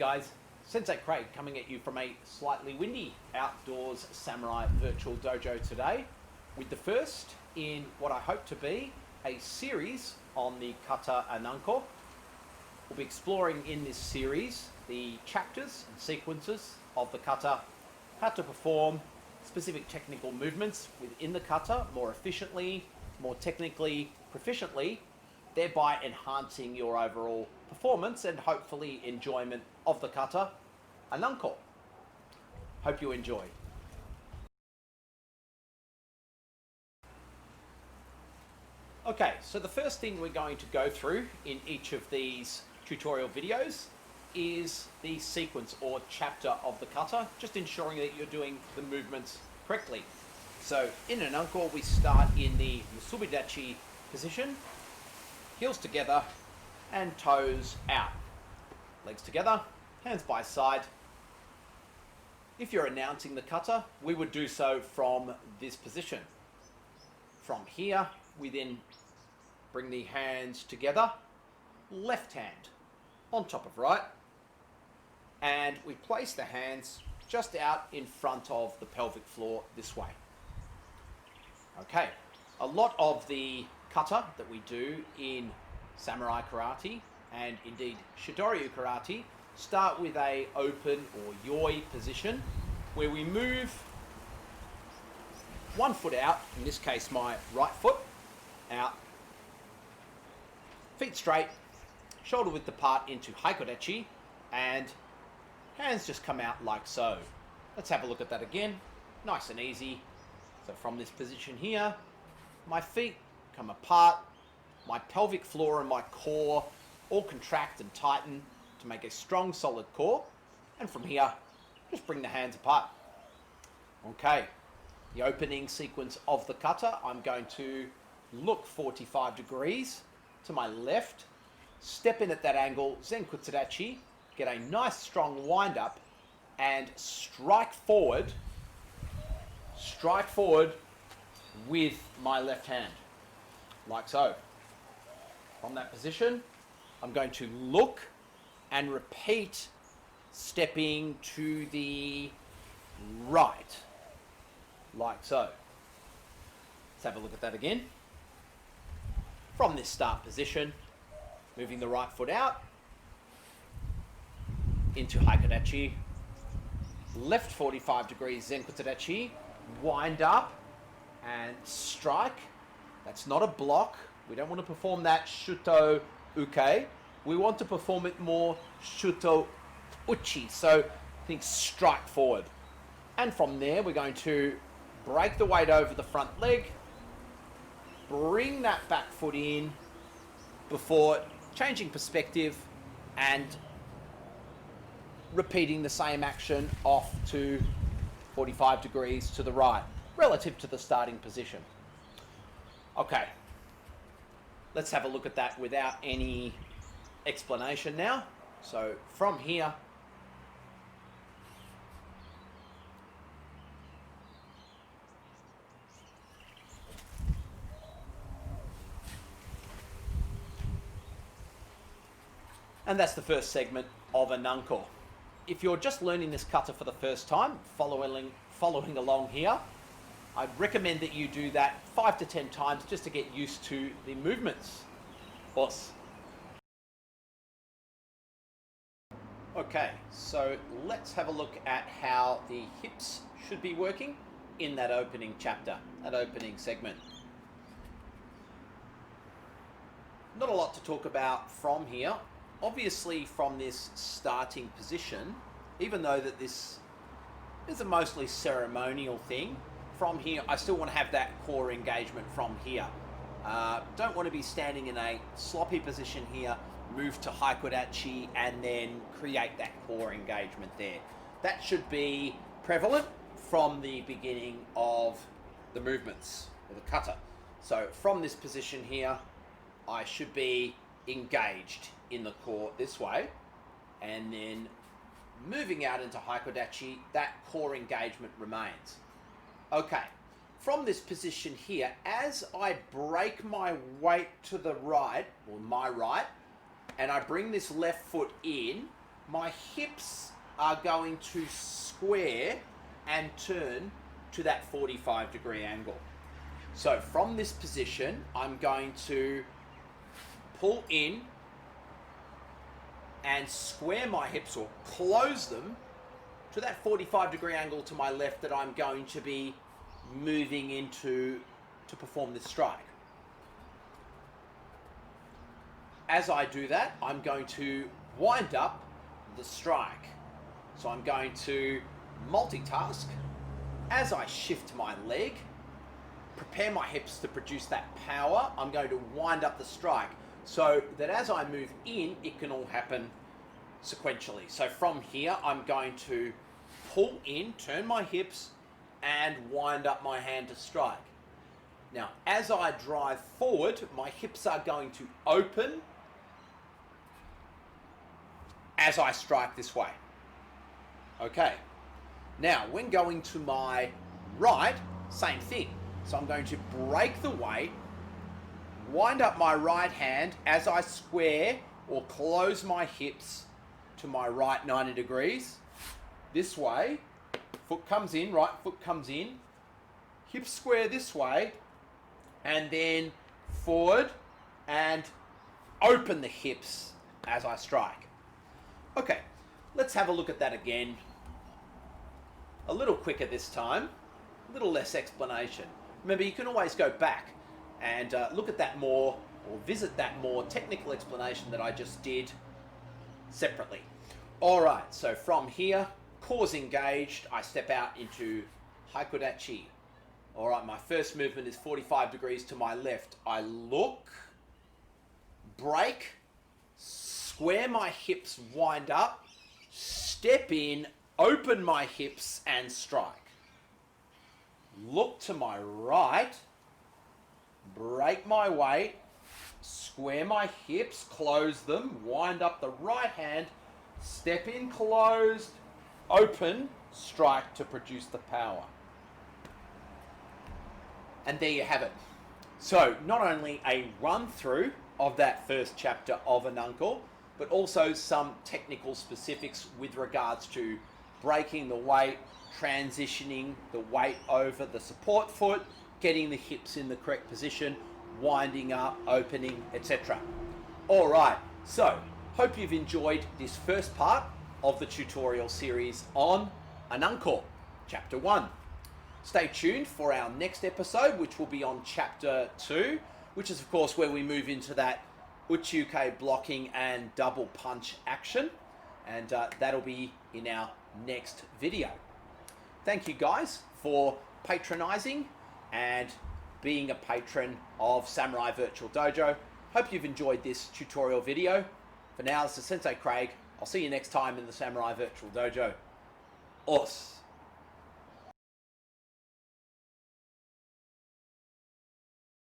guys, Sensei Craig coming at you from a slightly windy outdoors samurai virtual dojo today with the first in what I hope to be a series on the kata Ananko. We'll be exploring in this series the chapters and sequences of the kata, how to perform specific technical movements within the kata more efficiently, more technically proficiently, thereby enhancing your overall performance and hopefully enjoyment of the kata Ananko. Hope you enjoy. Okay, so the first thing we're going to go through in each of these tutorial videos is the sequence or chapter of the kata, just ensuring that you're doing the movements correctly. So in Ananko, we start in the Musubidachi position, heels together and toes out. Legs together, hands by side. If you're announcing the kata, we would do so from this position. From here, we then bring the hands together, left hand on top of right, and we place the hands just out in front of the pelvic floor this way. Okay, a lot of the kata that we do in samurai karate and indeed Shitoryu karate start with a open or yoi position where we move one foot out, in this case my right foot, out, feet straight, shoulder width apart into haikodachi, and hands just come out like so. Let's have a look at that again, nice and easy. So from this position here, my feet come apart, my pelvic floor and my core all contract and tighten to make a strong solid core, and from here just bring the hands apart. Okay, the opening sequence of the kata, I'm going to look 45 degrees to my left, step in at that angle, Zenkutsudachi, get a nice strong wind up and strike forward with my left hand, like so. From that position, I'm going to look and repeat stepping to the right, like so. Let's have a look at that again. From this start position, moving the right foot out into haikodachi, left 45 degrees Zenkutsudachi, wind up and strike. That's not a block. We don't want to perform that shuto uke. We want to perform it more shuto uchi. So think strike forward. And from there, we're going to break the weight over the front leg, bring that back foot in before changing perspective and repeating the same action off to 45 degrees to the right, relative to the starting position. Okay, let's have a look at that without any explanation now. So from here, and that's the first segment of Ananko. If you're just learning this kata for the first time, following along here, I'd recommend that you do that 5 to 10 times just to get used to the movements. Boss. Okay, so let's have a look at how the hips should be working in that opening chapter, that opening segment. Not a lot to talk about from here. Obviously from this starting position, even though that this is a mostly ceremonial thing, from here I still want to have that core engagement from here. Don't want to be standing in a sloppy position here, move to haikodachi and then create that core engagement there. That should be prevalent from the beginning of the movements, or the kata. So from this position here, I should be engaged in the core this way, and then moving out into haikodachi, that core engagement remains. Okay, from this position here, as I break my weight to the right, or my right, and I bring this left foot in, my hips are going to square and turn to that 45-degree angle. So from this position, I'm going to pull in and square my hips or close them to that 45-degree angle to my left that I'm going to be moving into to perform this strike. As I do that, I'm going to wind up the strike. So I'm going to multitask as I shift my leg, prepare my hips to produce that power. I'm going to wind up the strike so that as I move in, it can all happen sequentially. So from here, I'm going to pull in, turn my hips, and wind up my hand to strike. Now, as I drive forward, my hips are going to open as I strike this way. Okay. Now, when going to my right, same thing. So I'm going to break the weight, wind up my right hand as I square or close my hips to my right 90 degrees. This way, foot comes in, right foot comes in, hips square this way, and then forward and open the hips as I strike. Okay, let's have a look at that again. A little quicker this time, a little less explanation. Remember, you can always go back and look at that more, or visit that more technical explanation that I just did separately. All right, so from here, cores engaged, I step out into Haikodachi. All right, my first movement is 45 degrees to my left. I look, break, square my hips, wind up, step in, open my hips and strike. Look to my right, break my weight, square my hips, close them, wind up the right hand, step in closed, open, strike to produce the power. And there you have it. So not only a run through of that first chapter of Ananko, but also some technical specifics with regards to breaking the weight, transitioning the weight over the support foot, getting the hips in the correct position, winding up, opening, etc. All right, so hope you've enjoyed this first part of the tutorial series on Ananko Chapter 1. Stay tuned for our next episode, which will be on Chapter 2, which is of course where we move into that uchuke blocking and double punch action, and that'll be in our next video. Thank you guys for patronizing and being a patron of Samurai Virtual Dojo. Hope you've enjoyed this tutorial video. For now, this is Sensei Craig. I'll see you next time in the Samurai Virtual Dojo. Os.